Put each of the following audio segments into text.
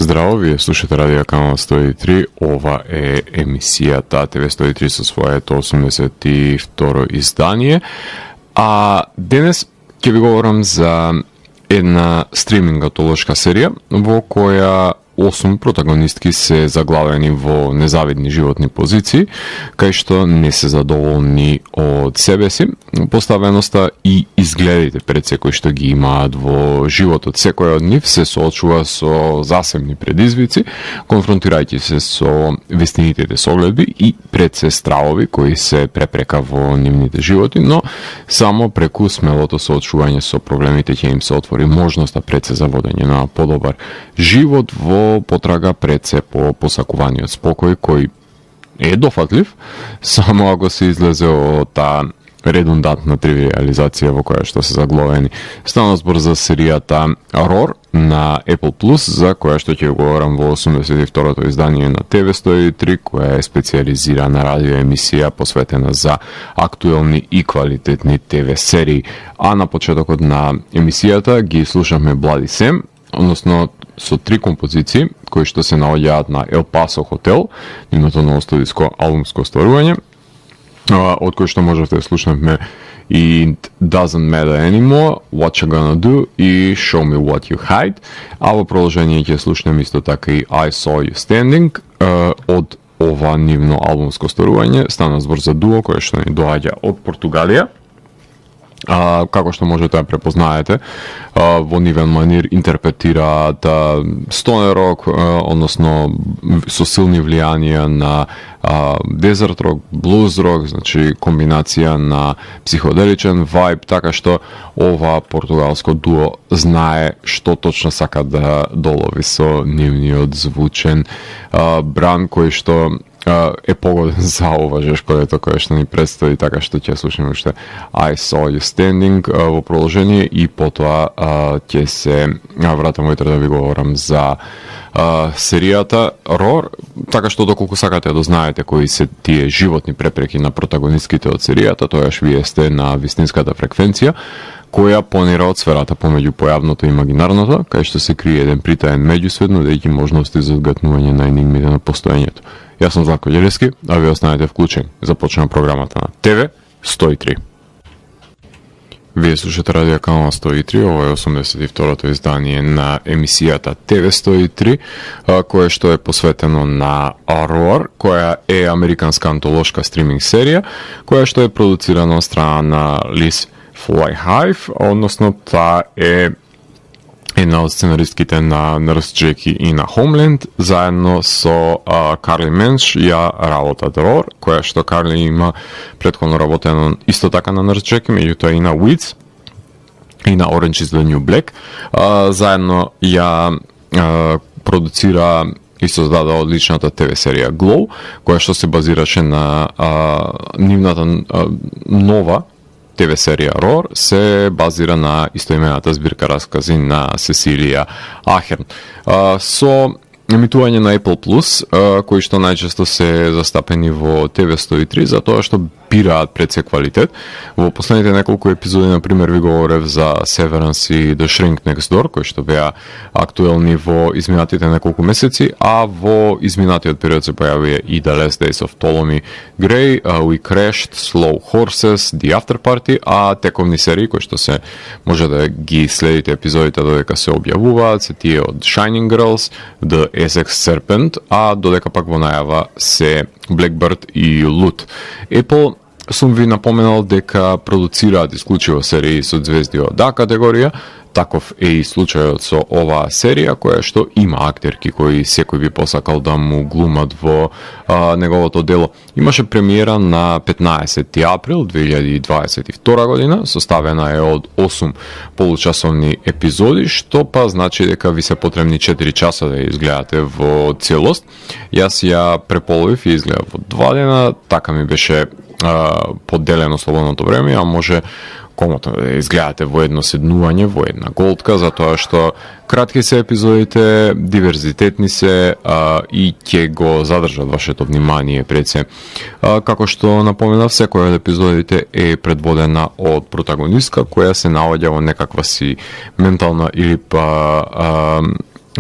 Здраво, вие слушате Радио Канал 103, ова е емисијата TV103 со своето 82 издание. А денес ќе ви говорам за една стриминг антолошка серија во која 8 протагонистки се заглавени во незавидни животни позиции, кај што не се задоволни од себе си, поставеноста и изгледите пред секој што ги имаат во животот. Секој од нив се соочува со засебни предизвици, конфронтирајќи се со вистинитите согледби и пред се стравови кои се препрека во нивните животи, но само преку смелото соочување со проблемите ќе им се отвори можноста пред се за водење на подобар живот во потрага пред се по посакуваниот спокој кој е дофатлив, само ако се излезе од таа редундантна тривиализација во која што се заглавени. Стана збор за серијата Roar на Apple Plus, за која што ќе говорам во 82-то издание на TV103, која е специјализирана радио емисија посветена за актуелни и квалитетни ТВ серии. А на почетокот на емисијата ги слушавме Bloody Sam, односно со 3 композиции кои што се наоѓаат на El Paso Hotel, нивното ново студиско албумско остварување, од кој што можете да слушнеме It Doesn't Matter Anymore, What You Gonna Do и Show Me What You Hide, а во продолжение ќе слушнеме исто така и I Saw You Standing од ова нивно албумско остварување. Стана збор за дуо кое што ни доаѓа од Португалија. Како што можете да препознаете, во нивен манир интерпретираат стонер рок, односно со силни влијанија на дезерт рок, блуз рок, значи комбинација на психоделичен вајб, така што ова португалско дуо знае што точно сака да долови со нивниот звучен бран кој што е погоден за ова жешкото кое што ни представи, така што ќе слушаме уште I Saw You Standing во продолжение и потоа ќе се вратам утре да ви говорам за серијата Roar, така што доколку сакате да знаете кои се тие животни препреки на протагонистките од серијата, тоаш вие сте на вистинската фреквенција, која понира од сферата помеѓу појавното и имагинарното, кај што се крие еден притаен меѓусвет, нудејќи можности за одгатнување на енигмите на постоењето. Јас сум Златко Ѓелевски, а ви останете вклучени. Започнува програмата на ТВ 103. Вие слушате Радио Канал 103, ова е 82-то издание на емисијата ТВ 103, кое што е посветено на Roar, која е американска антолошка стриминг серија, која што е продуцирана од страна на Liz Flyhive, односно таа е една од сценаристките на Nurse Jackie и на Homeland, заедно со Карли Менш ја работат Roar, која што Карли има претходно работено исто така на Nurse Jackie, меѓутоа и на Weeds и на Orange is the New Black. Заедно ја продуцира и создаде одличната ТВ серија Glow, која што се базираше на нивната нова ТВ серија Roar, се базира на истоимената збирка раскази на Сесилија Ахерн. Со емитување на Apple Plus, кои што најчесто се застапени во ТВ 103, за тоа што бираат пред се квалитет. Во последните неколку епизоди, например, ви говорев за Severance и The Shrink Next Door, кои што беа актуелни во изминатите неколку месеци, а во изминатиот период се појавија и The Last Days of Ptolemy Grey, We Crashed, Slow Horses, The After Party, а тековни серии кои што се може да ги следите епизодите додека се објавуваат, се тие од Shining Girls, The Essex Serpent, а додека пак во најава се Blackbird и Loot. Apple сум ви напоменал дека продуцираат исклучиво серии со звезди од А категорија, таков е и случајот со оваа серија, која што има актерки кои секој би посакал да му глумат во неговото дело. Имаше премиера на 15 април 2022 година, составена е од 8 получасовни епизоди, што па значи дека ви се потребни 4 часа да ја изгледате во целост. Јас ја преполовив и изгледав во 2 дена, така ми беше поделено слободното време, а може комотно да изгледате во едно седнување, во една голтка, затоа што кратки се епизодите, диверзитетни се и ќе го задржат вашето внимание пред се. Како што напоменав, секој од епизодите е предводена од протагонистка која се наоѓа во некаква си ментална или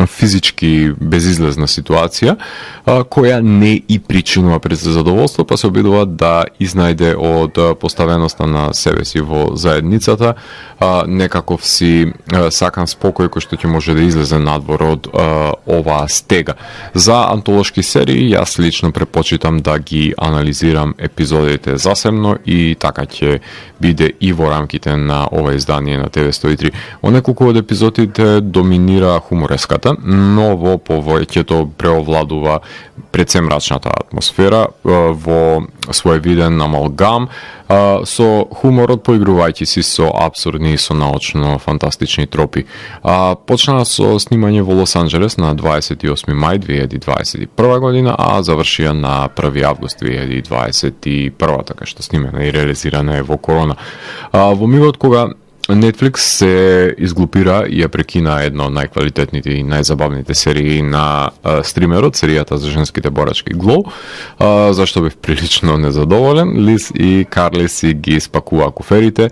физички безизлезна ситуација, која не и причинува пред задоволство, па се обидува да изнајде од поставеноста на себе си во заедницата некаков си сакан спокој кој што ќе може да излезе надвор од оваа стега. За антолошки серии јас лично препочитам да ги анализирам епизодите засебно и така ќе биде и во рамките на ова издание на ТВ 103. Во неколку од епизодите доминира хумореската, но во повеќето преовладува пред се мрачната атмосфера во свој виден амалгам со хуморот, поигрувајќи си со апсурдни и со научно фантастични тропи. Почна со снимање во Лос Анџелес на 28 мај 2021 година, а завршија на 1 август 2021, така што снимена и реализирана е во корона. Во мигот кога Netflix се изглупира и ја прекина една од најквалитетните и најзабавните серии на стримерот, серијата за женските борачки Glow, зашто бев прилично незадоволен. Лиз и Карли си ги спакуваа куферите,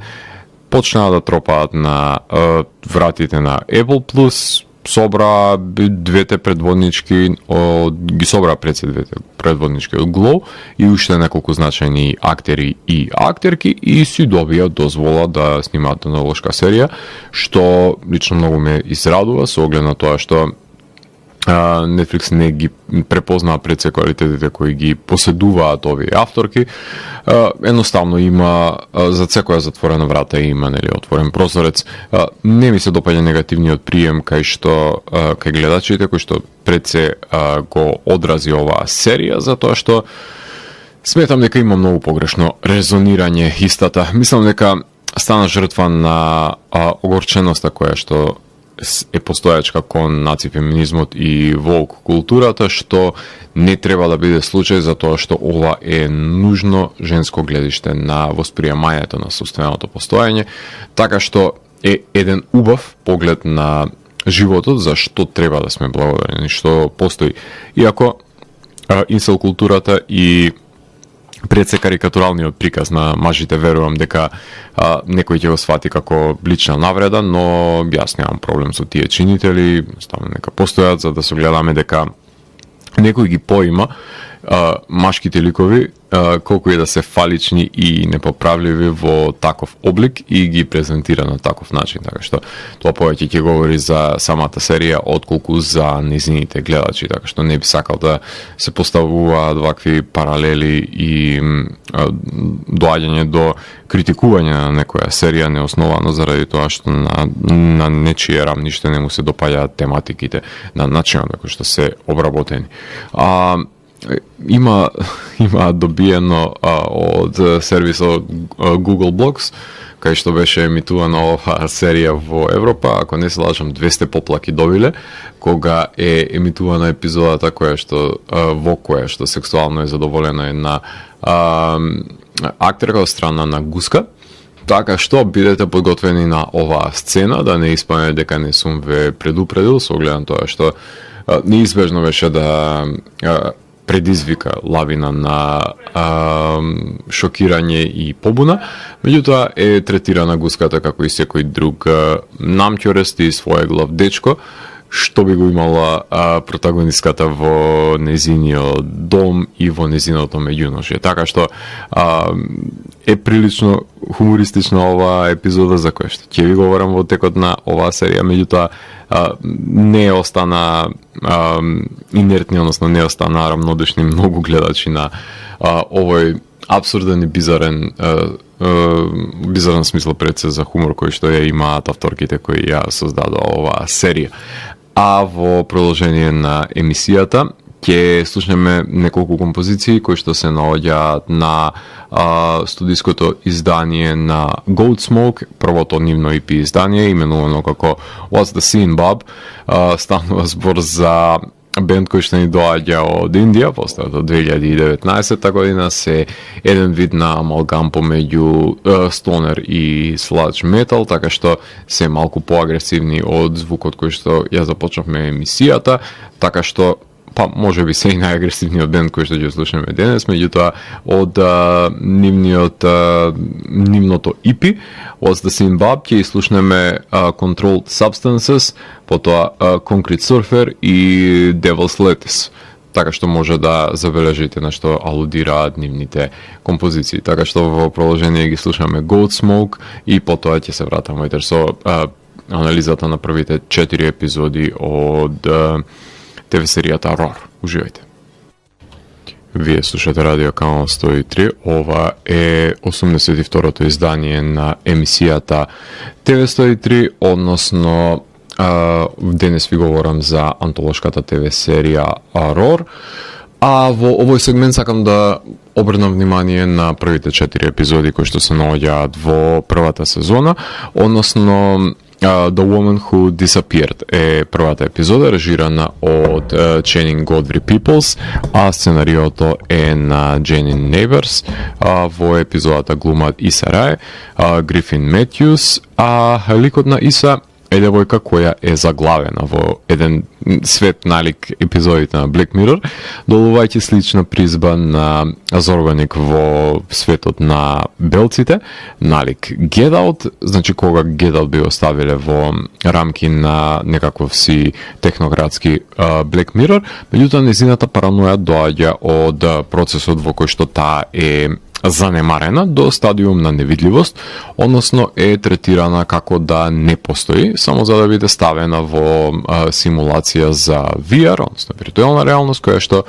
почнаа да тропаат на вратите на Apple Plus, собра двете предводнички ги собра пред се двете предводнички од Glow и уште неколку значајни актери и актерки и си добија дозвола да снимаат антолошка серија, што лично многу ме израдува со оглед на тоа што Netflix не ги препознаа пред се квалитетите кои ги поседуваат овие авторки. Едноставно има за секоја затворена врата има отворен прозорец. Не ми се допаѓа негативниот прием кај што кај гледачите кои што пред се го одрази оваа серија, затоа што сметам дека има многу погрешно резонирање истата. Мислам дека стана жртва на огорченоста која што е постојачка кон нацифеминизмот и волк културата, што не треба да биде случај, затоа што ова е нужно женско гледиште на восприемањето на собственото постоење, така што е еден убав поглед на животот, за што треба да сме благодарни, што постои. Иако инсел културата и пред се карикатуралниот приказ на мажите верувам дека некој ќе го свати како лична навреда, но јас немам проблем со тие чинители, ставам нека постојат за да се гледаме дека некој ги поима машките ликови колку е да се фалични и непоправливи во таков облик и ги презентира на таков начин, така што тоа повеќе ќе говори за самата серија отколку за незините гледачи, така што не би сакал да се поставуваат вакви паралели и доаѓање до критикување на некоја серија неосновано заради тоа што на нечие рамниште не му се допаѓаат тематиките на начинот на кој што се обработени. Има добиено од сервисот Google Blocks, кај што беше емитувана оваа серија во Европа, ако не се лажам 200 поплаки добиле, кога е емитувана епизодата во која што сексуално е задоволена една актерка од страна на Гуска. Така што бидете подготвени на оваа сцена, да не испадне дека не сум ве предупредил, со оглед на тоа што неизбежно беше да предизвика лавина на шокирање и побуна, меѓутоа е третирана Гуската како и секој друг намќорест и своеглав дечко, што би го имала протагонистката во незиниот дом и во незиното меѓуношје. Така што е прилично хумористична оваа епизода за која што ќе ви говорам во текот на оваа серија, меѓутоа не остана инертни, односно не остана рамнодушни многу гледачи на овој абсурден и бизарен смисла пред се за хумор кој што ја имаат авторките кои ја создадоа оваа серија. А во продолжение на емисијата ќе слушнеме неколку композиции кои што се наоѓаат на студиското издание на Goatsmoke, првото нивно EP издание, именувано како What's the Scene, Bob. Станува збор за бенд кој што ни доаѓа од Индија, постаат од 2019 година, се еден вид на амалгам помеѓу стонер и сладж метал, така што се малку поагресивни од звукот кој што ја започнавме емисијата, така што па може би се и најагресивниот бенд кој што ќе слушаме денес, меѓутоа од нивното EP What's the Zimbab ќе слушнеме Controlled Substances, потоа Concrete Surfer и Devil's Lettuce. Така што може да забележите на што алудираат нивните композиции. Така што во продолжение ги слушаме Goat Smoke и потоа ќе се вратаме со анализата на првите 4 епизоди од ТВ серијата ROR. Уживајте. Вие слушате Радио Канал 103. Ова е 82-то издание на емисијата ТВ 103, односно денес ви говорам за антолошката ТВ серија ROR. А во овој сегмент сакам да обрнам внимание на првите 4 епизоди кои што се наоѓаат во првата сезона, односно The Woman Who Disappeared е првата епизода, режирана од Channing Godfrey Peoples, а сценариото е на Janine Neighbors. Во епизодата глумат Иса Рај, Грифин Метјус, а ликот на Иса е девојка која е заглавена во еден свет налик епизодите на Black Mirror, долувајќи слична призба на Зорганик во светот на белците, налик Get Out, значи кога Get Out би оставиле во рамки на некаков си технократски Black Mirror, меѓутоа незината параноја доаѓа од процесот во кој што таа е занемарена до стадиум на невидливост, односно е третирана како да не постои, само за да биде ставена во симулација за VR, односно виртуелна реалност, која што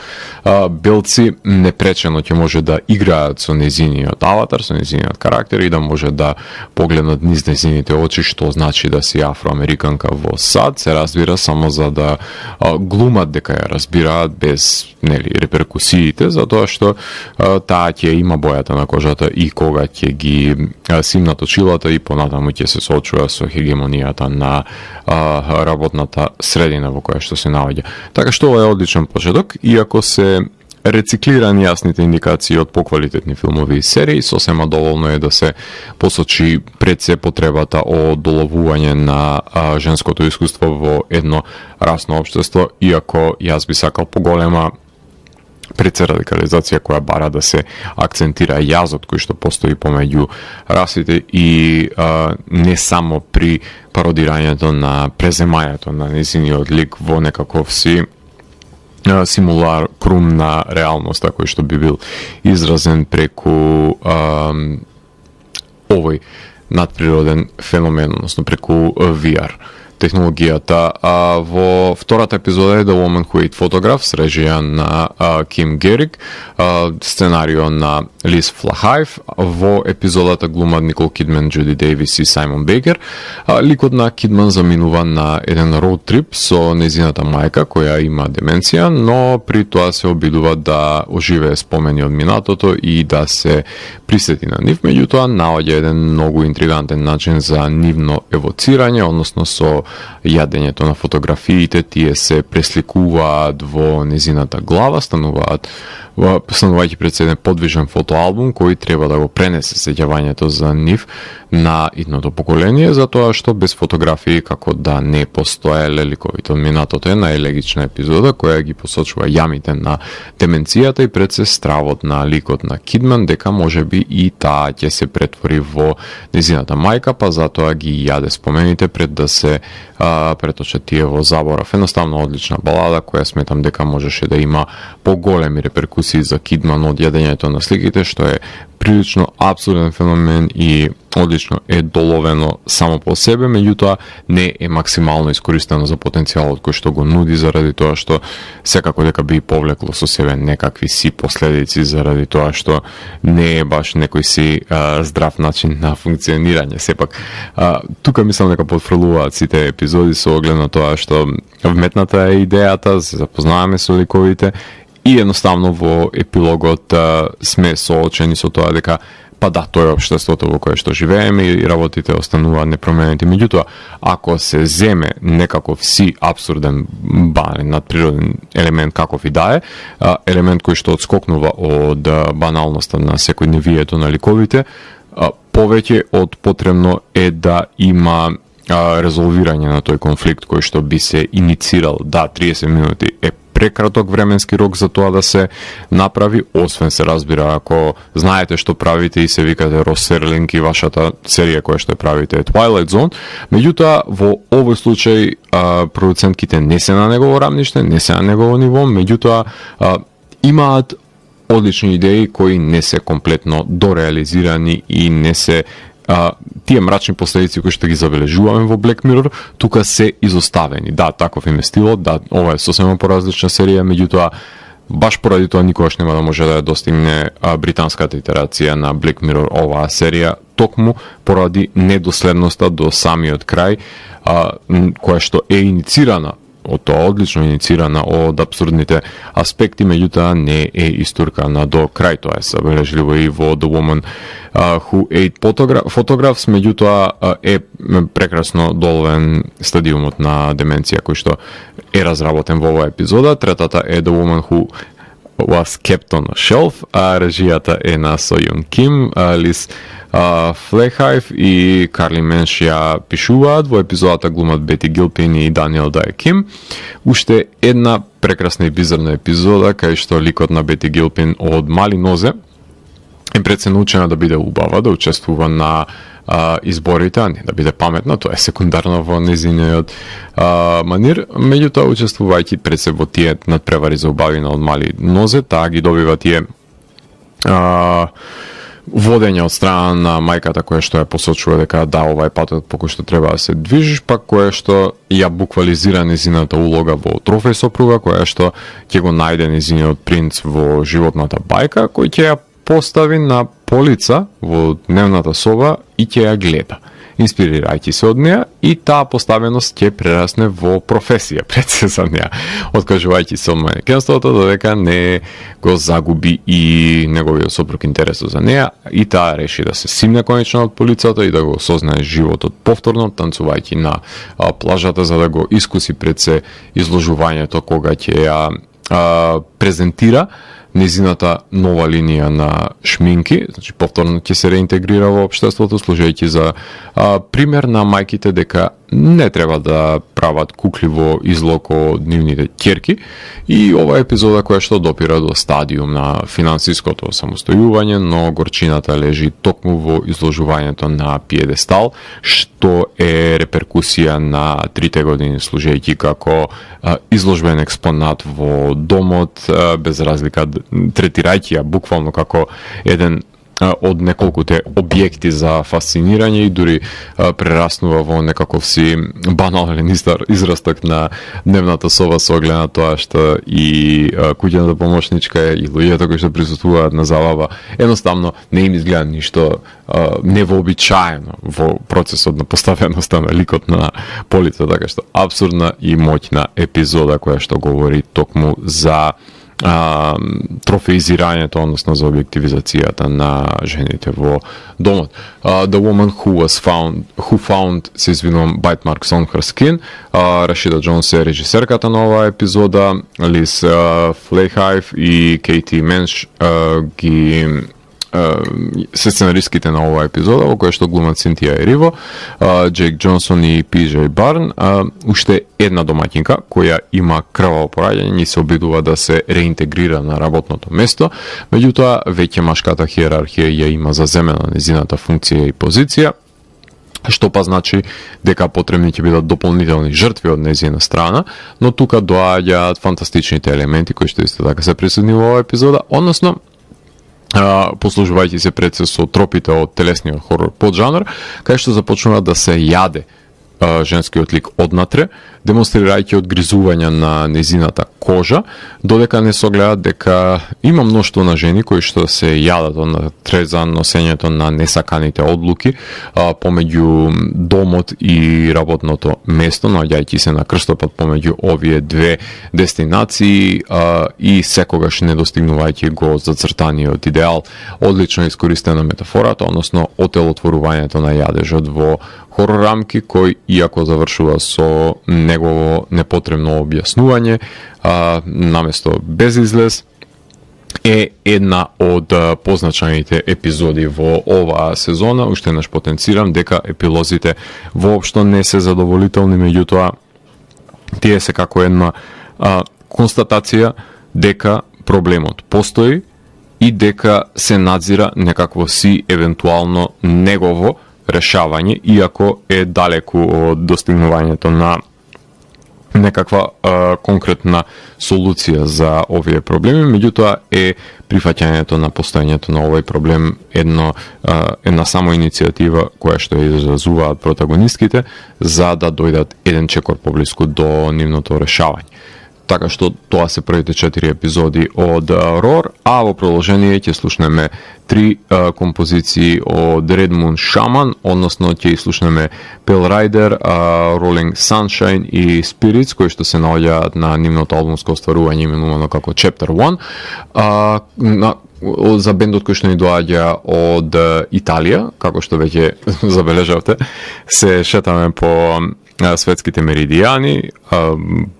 белци непречено ќе може да играат со незиниот аватар, со незиниот карактер и да може да погледнат низ незините очи, што значи да си афроамериканка во САД, се разбира само за да глумат дека ја разбираат без реперкусиите, затоа што таа ќе има бојата на кожата и кога ќе ги симнат очилата и понатаму ќе се соочува со хегемонијата на работната средина во која што се наоѓа. Така што ова е одличен почеток, иако се рециклирани јасните индикации од поквалитетни филмови и серии, сосема доволно е да се посочи пред се потребата од доловување на женското искуство во едно расно општество, иако јас би сакал поголема пред се радикализација која бара да се акцентира јазот кој што постои помеѓу расите и не само при пародирањето на преземањето на незиниот лик во некаков си симулакрум на реалноста кој што би бил изразен преку овој надприроден феномен, односно преку VR технологијата. Во втората епизода е The Woman Who Ate Photographs, режија на Ким Герик, сценарио на Лиз Флахајв. Во епизодата глумат Никол Кидман, Джуди Дейвис и Саймон Бейкер. Ликот на Кидман заминува на еден роуд трип со незината мајка, која има деменција, но при тоа се обидува да оживее спомени од минатото и да се присети на нив. Меѓутоа, наоѓа еден многу интригантен начин за нивно евоцирање, односно со јадењето на фотографиите, тие се пресликуваат во незината глава, станувајќи пред еден подвижен фотоалбум кој треба да го пренесе сеќавањето за нив на идното поколение, затоа што без фотографии како да не постоеле ликовите од минатото. Е најелегична епизода која ги посочува јамите на деменцијата и пред се стравот на ликот на Кидман дека можеби и таа ќе се претвори во незината мајка, па затоа ги јаде спомените пред да се преточат тие во заборав. Едноставно одлична балада која сметам дека можеше да има поголеми реперкусии за Кидман од јадењето на сликите, што е прилично абсурден феномен и одлично е доловено само по себе, меѓутоа не е максимално искористено за потенцијалот кој што го нуди, заради тоа што секако дека би повлекло со себе некакви си последици, заради тоа што не е баш некој си здрав начин на функционирање. Сепак, тука мислам дека потфрлуваат сите епизоди со оглед на тоа што вметната е идејата, се запознаваме со ликовите и едноставно во епилогот сме соочени со тоа дека па да, тоа е општеството во кое што живееме и работите остануваат непроменети. Меѓутоа, ако се земе некаков си абсурден, банален, надприроден елемент каков и да е, елемент кој што отскокнува од баналноста на секојдневието на ликовите, повеќе од потребно е да има резолвирање на тој конфликт кој што би се иницирал. Да, 30 минути е прекраток временски рок за тоа да се направи, освен се разбира ако знаете што правите и се викате Рос Серлинг и вашата серија која што правите Twilight Zone. Меѓутоа во овој случај продуцентките не се на негово рамниште, не се на негово ниво, меѓутоа имаат одлични идеи кои не се комплетно дореализирани и не се тие мрачни последици кои што ги забележуваме во Black Mirror, тука се изоставени. Да, таков им е стилот, да, ова е сосема поразлична серија, меѓутоа баш поради тоа никогаш нема да може да ја достигне британската итерација на Black Mirror оваа серија, токму поради недоследноста до самиот крај, која што е иницирана од тоа, одлично иницирана од абсурдните аспекти, меѓутоа не е истуркана до крај. Тоа е забележливо и во The Woman Who Ate Photographs, меѓутоа е прекрасно доловен стадиумот на деменција кој што е разработен во оваа епизода. Третата е The Woman Who Was Kept on a Shelf, режијата е на Со Јун Ким, Лиз Флехајв и Карли Менш ја пишуваат. Во епизодата глумат Бети Гилпин и Даниел Дай Ким. Уште една прекрасна и бизарна епизода кај што ликот на Бети Гилпин од мали нозе е пред се научена да биде убава, да учествува на изборите, а не да биде паметна, тоа е секундарно во незиниот манир, меѓутоа учествувајќи пред се во тие надпревари за убавина од мали нозе, таа ги добива тие водење од страна на мајката која што ја посочува дека да, ова е патот по кој што треба да се движиш, пак која што ја буквализира незината улога во трофеј сопруга, која што ќе го најде незиниот принц во животната бајка, кој ќе ја постави на полица во дневната соба и ќе ја гледа, инспирирајќи се од неа, и таа поставеност ќе прерасне во професија пред се за неа, откажувајќи се од манекенството додека не го загуби и неговиот сопруг интересот за неа, и таа реши да се симне конечно од полицата и да го сознае животот повторно, танцувајќи на плажата за да го искуси пред се изложувањето кога ќе ја презентира незината нова линија на шминки, значи повторно ќе се реинтегрира во општеството, служејќи за пример на мајките дека не треба да прават кукли во излог од нивните ќерки, и ова епизода која што допира до стадиум на финансиското самостојување, но горчината лежи токму во изложувањето на пиедестал, што е реперкусија на 3 години служејќи како изложбен експонат во домот, без разлика, третирајќи ја буквално како еден од неколкуте објекти за фасцинирање и дури прераснува во некаков си банален израсток на дневната соба со оглед на тоа што и куќената помошничка и луѓето кои што присуствуваат на забава едноставно не им изгледа ништо невообичаено во процесот на поставеноста на ликот на полица, така што абсурдна и моќна епизода која што говори токму за трофеизирањето, односно за објективизацијата на жените во домот. The Woman Who Found се извинувам Bite Marks on Her Skin. Рашида Джонс е режисерката на оваа епизода, Лиз Флейхајв и Кейти Менш ги се сценаристките на оваа епизода, во која што глумат Синтија Ериво, Джейк Джонсон и Пи.Џ. Барн. Уште една домаќинка која има крваво пораѓање и се обидува да се реинтегрира на работното место, меѓутоа веќе машката хиерархија ја има заземена незината функција и позиција, што па значи дека потребни ќе бидат дополнителни жртви од незина страна, но тука доаѓаат фантастичните елементи кои што исто така се присутни во оваа епизода, односно послужувајќи се пред се со тропите од телесниот хорор поджанр, кај што започнува да се јаде женскиот лик однатре, демонстрирајќи одгризување на незината кожа, додека не согледа дека има мноштво на жени кои што се јадат однатре за носењето на несаканите одлуки помеѓу домот и работното место, наоѓајќи се на крстопат помеѓу овие две дестинации и секогаш не достигнувајќи го зацртаниот идеал. Одлично искористена метафората, односно отелотворувањето на јадежот во хорор рамки, кој иако завршува со негово непотребно објаснување, наместо безизлез, е една од позначајните епизоди во оваа сезона. Уште еднаш потенцирам дека епилозите воопшто не се задоволителни, меѓутоа тие се како една констатација дека проблемот постои и дека се надзира некакво си евентуално негово решавање, иако е далеку од достигнувањето на некаква конкретна солуција за овие проблеми, меѓутоа е прифаќањето на постојањето на овој проблем една само иницијатива која што изразуваат протагонистките за да дојдат еден чекор поблиску до нивното решавање. Така што тоа се првите 4 епизоди од Roar, а во продолжение ќе слушнеме 3 композиции од Red Moon Shaman, односно ќе слушнеме Pale Rider, Rolling Sunshine и Spirits, кои што се наоѓаат на нивното албумско остварување именувано како Chapter 1, за бендот кој што ни доаѓа од Италија, како што веќе забележавте, се шетаме по светските меридијани,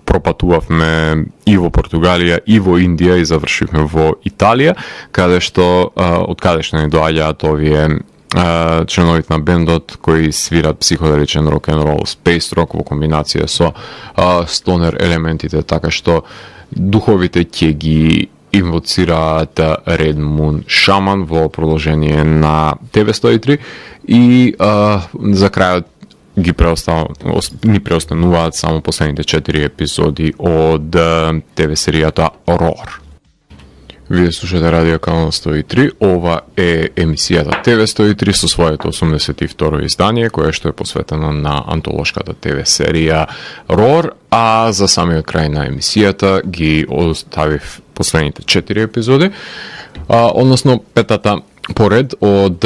пропатувавме и во Португалија, и во Индија и завршивме во Италија, каде што од каде што ни доаѓаат овие членовите на бендот кои свират психоделичен рок н рол, space rock во комбинација со стонер елементите, така што духовите ќе ги инвоцираат Red Moon Shaman во продолжение на TV103 и за крајот ни преостануваат само последните 4 епизоди од ТВ серијата Roar. Вие слушате Радио Канал 103, ова е емисијата TV103 со своето 82-ро издание, кое што е посветено на антолошката ТВ серија Roar, а за самиот крај на емисијата ги оставив последните 4 епизоди, односно петата поред од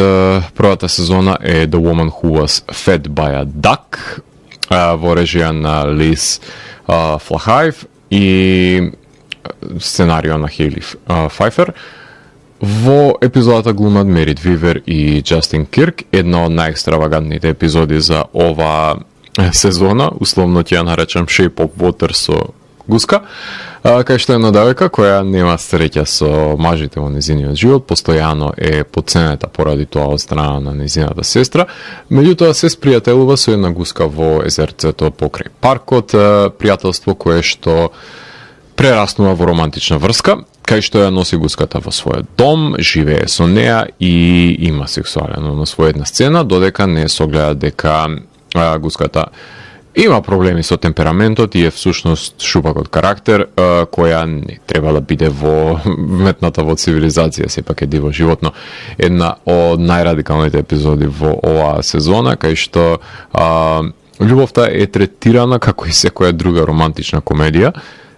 првата сезона е The Woman Who Was Fed by a Duck во режија на Лиз Флахаев и сценарио на Хейли Файфер. Во епизодата глумат Мерит Вивер и Джастин Кирк, една од најекстравагантните епизоди за ова сезона, условно ќе ја наречам Shape of Water со Гуска, кај што е една девојка која нема среќа со мажите во незиниот живот, постојано е подценета поради тоа од страна на незината сестра, меѓутоа се спријателува со една Гуска во езерцето покрај паркот, пријателство кое што прераснува во романтична врска, кај што ја носи Гуската во својот дом, живее со неа и има сексуален однос во една сцена, додека не согледа дека Гуската има проблеми со темпераментот и е всушност шупак од карактер, која не треба да биде метната во цивилизација, сепак е диво животно. Една од најрадикалните епизоди во оваа сезона, кај што љубовта е третирана како и секоја друга романтична комедија,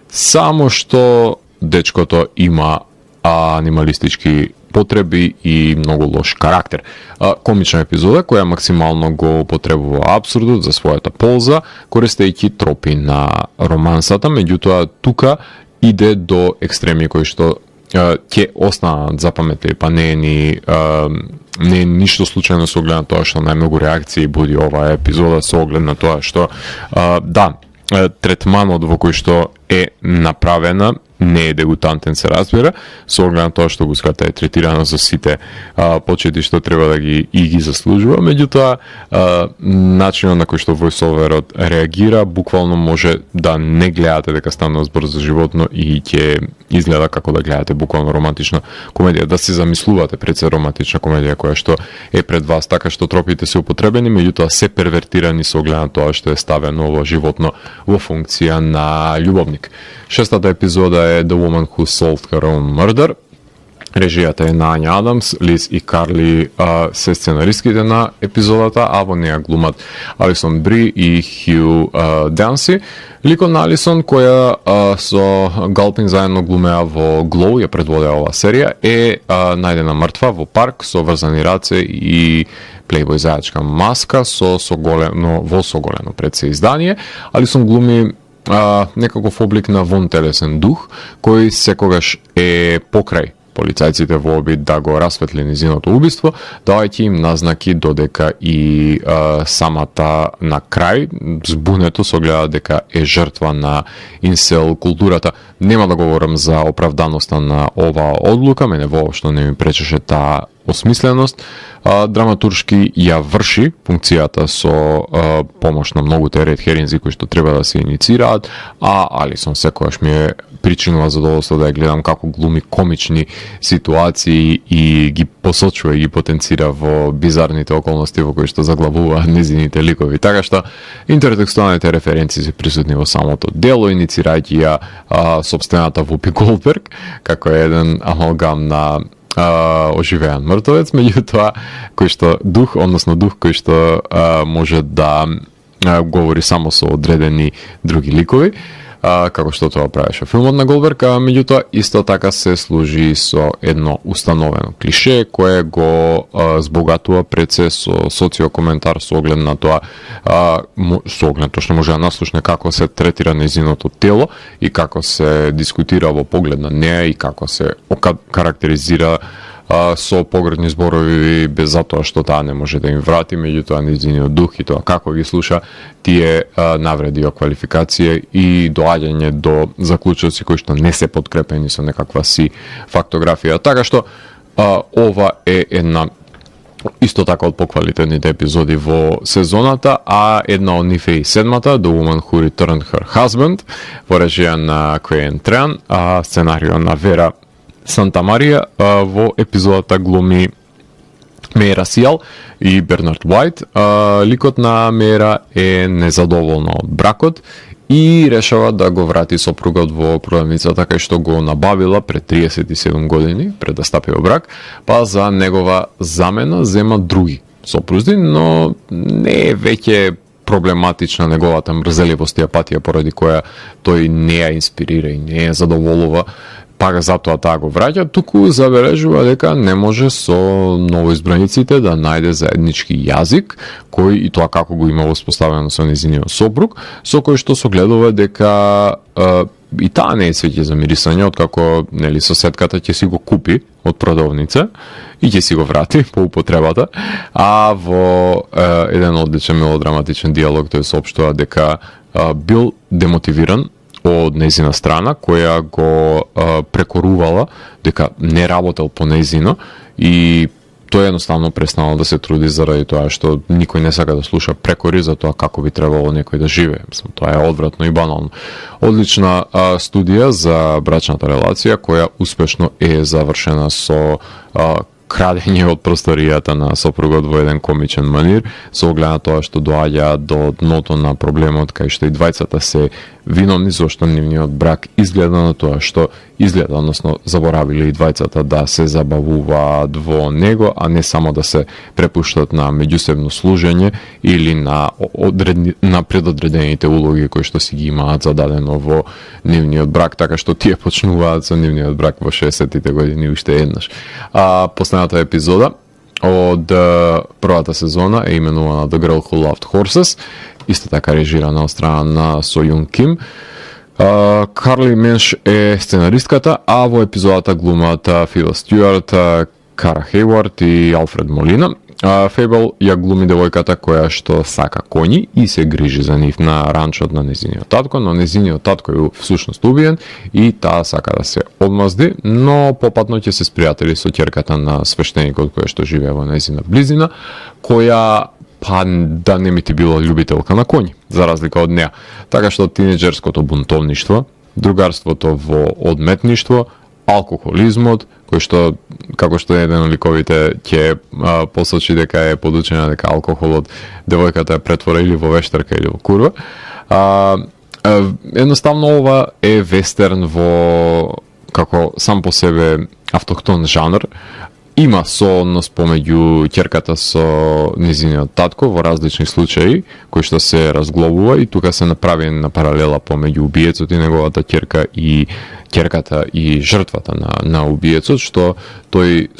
само што дечкото има анималистички потреби и многу лош карактер. Комична епизода која максимално го употребува абсурдот за својата полза, користејќи тропи на романсата, меѓутоа тука иде до екстреми кои што ќе останат запаметливи, па не е ништо случајно со оглед на тоа што најмногу реакции буди оваа епизода, со оглед на тоа што третманот во кој што е направена не е дегутантен, се разбира, со оглед на тоа што Гуската е третирана за сите почети што треба да ги заслужува, меѓутоа начинот на кој што војсоверот реагира буквално може да не гледате дека станува збор за животно и ќе изгледа како да гледате буквално романтична комедија, да се замислувате пред се романтична комедија која што е пред вас, така што тропите се употребени, меѓутоа се первертирани со оглед на тоа што е ставено во животно во функција на љубовник. Шестата епизода е The Woman Who Solved Her Own Murder. Режијата е на Ања Адамс, Лиз и Карли се сценаристките на епизодата, а во неја глумат Алисон Бри и Хју Данси. Ликот на Алисон, која со Галпин заедно глумеа во Glow, ја предводеа оваа серија, е најдена мртва во парк со врзани раце и плейбој зајачка маска во соголено пред се издание. Алисон глуми некаков облик на вонтелесен дух, кој секогаш е покрај полицајците во обид да го расветли низиното убиство, давајќи им назнаки додека и самата на крај збунето со гледа дека е жртва на инсел културата. Нема да говорам за оправданоста на оваа одлука, мене воопшто не ми пречеше таа осмисленост. Драматуршки ја врши функцијата со помош на многуте ред херинзи кои што треба да се иницираат, а Алисон секогаш ми е причинува задоволство да ја гледам како глуми комични ситуации и ги посочува и ги потенцира во бизарните околности во кои што заглавуваат незините ликови. Така што интертекстуалните референции се присутни во самото дело, иницирајќи ја сопствената Вупи Голдберг, како еден амалгам на оживеан мртовец, меѓутоа кој што дух, односно дух кој што може да говори само со одредени други ликови, како што тоа правеше филмот на Голдберг, меѓутоа исто така се служи со едно установено клише кое го збогатува пред се со социокоментар со оглед на тоа, со оглед точно може да наслушне како се третира нејзиното тело и како се дискутира во поглед на неа и како се карактеризира со погредни зборови без затоа што таа не може да им врати, меѓутоа нејзиниот дух и тоа како ги слуша тие навреди о квалификација и доаѓање до заклучоци кои што не се подкрепени со некаква си фактографија. Така што ова е една исто така од поквалитетните епизоди во сезоната, а една од нив е и седмата, The Woman Who Returned Her Husband, во режија на Квеен Треан, сценарио на Вера Санта Марија. Во епизодата глуми Мейра Сијал и Бернард Уајт. Ликот на Мейра е незадоволна од бракот и решава да го врати сопругот во продавницата кај што го набавила пред 37 години, пред да стапи во брак, па за негова замена зема други сопрузи, но не е веќе проблематична неговата мрзеливост и апатија поради која тој не ја инспирира и не ја задоволува, пак затоа таа го враќа, туку забележува дека не може со новоизбраниците да најде заеднички јазик, кој и тоа како го има воспоставено со нејзиниот сопруг, со кој што согледува дека и таа не е свеќе за мирисање, откако нели соседката ќе си го купи од продавница и ќе си го врати по употребата, а во еден одличен мелодраматичен диалог тој соопштува дека бил демотивиран од нејзина страна, која го прекорувала дека не работел по нејзино и тој едноставно престанал да се труди заради тоа што никој не сака да слуша прекори за тоа како би требало некој да живее. Мислам, тоа е одвратно и банално. Одлична студија за брачната релација која успешно е завршена со крадење од просторијата на сопругот во еден комичен манир, со оглед на тоа што доаѓа до дното на проблемот кај што и двајцата се виновни зашто нивниот брак изгледа на тоа што изгледа, односно заборавиле и двајцата да се забавуваат во него, а не само да се препуштат на меѓусебно служење или на предодредените улоги кои што си ги имаат зададено во нивниот брак, така што тие почнуваат со нивниот брак во 60-тите години уште еднаш. Последната епизода од првата сезона е именувана The Girl Who Loved Horses, исто така режирана од страна на Со Јун Ким. Карли Менш е сценаристката, а во епизодата глумат Фил Стюарт, Кара Хейвард и Алфред Молина. Фейбл ја глуми девојката која што сака коњи и се грижи за нив на ранчот на незиниот татко, но незиниот татко е всушност убиен и таа сака да се одмазди, но попатно ќе се спријатели со ќерката на свештеникот која што живее во незина близина, која па да не ми ти била љубителка на коњи, за разлика од неа. Така што тинеџерското бунтовништво, другарството во одметништво, алкохолизмот, кој што, како што еден од ликовите ќе посочи дека е подучена дека алкохолот девојката е претвора или во вештарка или во курва. Едноставно ова е вестерн во како сам по себе автохтон жанр. Има соодност помеѓу ќерката со незиниот татко во различни случаи, кои што се разглобува и тука се направи на паралела помеѓу убиецот и неговата ќерка и ќерката и жртвата на убиецот, што тој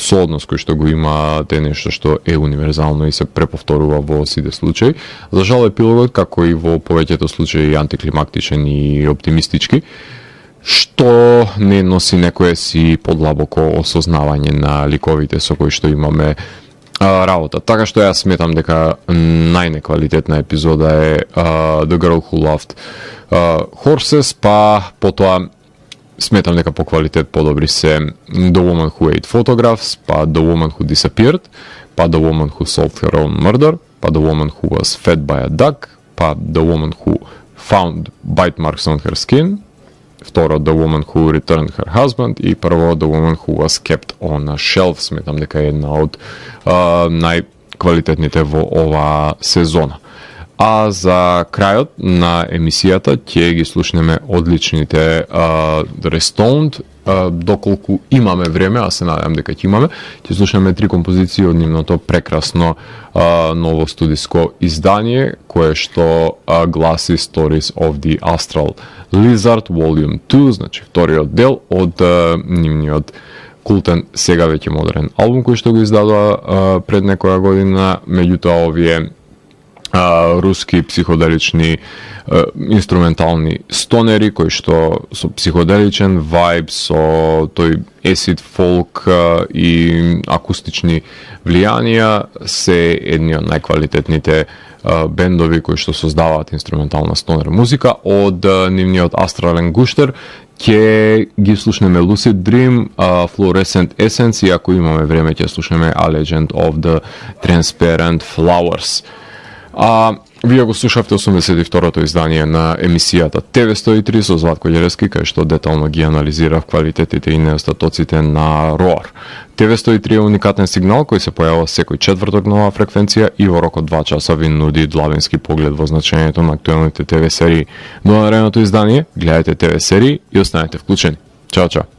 соодност кој што го има е нешто што е универзално и се преповторува во сите случаи. За жал епилогот, како и во повеќето случаи, антиклимактичен и оптимистички, што не носи некое си подлабоко осознавање на ликовите со кои што имаме работа. Така што јас сметам дека најнеквалитетна епизода е The Girl Who Loved Horses, па потоа сметам дека по квалитет подобри се The Woman Who Ate Photographs, па The Woman Who Disappeared, па The Woman Who Solved Her Own Murder, па The Woman Who Was Fed by a Duck, па The Woman Who Found Bite Marks on Her Skin второ The Woman Who Returned Her Husband и прво The Woman Who Was Kept on a Shelf, сметам дека е една од најквалитетните во ова сезона. А за крајот на емисијата ќе ги слушнеме одличните Restoned, доколку имаме време, а се надевам дека ќе имаме, ќе слушнеме 3 композиции од нивното прекрасно ново студиско издание, кое што гласи Stories of the Astral Lizard Volume 2, значи вториот дел од нивниот култен, сега веќе модерен албум кој што го издадоа пред некоја година. Меѓутоа овие руски психоделични инструментални стонери кои што со психоделичен вајб, со тој acid folk и акустични влијанија се едни од најквалитетните бендови кои што создаваат инструментална стонер музика од нивниот астрален гуштер. Ќе ги слушнеме Lucid Dream, Fluorescent Essence и ако имаме време ќе слушнеме A Legend of the Transparent Flowers. Вие го слушавте 82-то издание на емисијата TV103 со Златко Ѓелевски, кај што детално ги анализирав квалитетите и недостатоците на ROAR. TV103 е уникатен сигнал кој се појавува секој четврток на оваа фреквенција и во рок од 2 часа ви нуди длабински поглед во значењето на актуелните ТВ серии. До наредното издание, гледајте ТВ серии и останете вклучени. Чао, чао!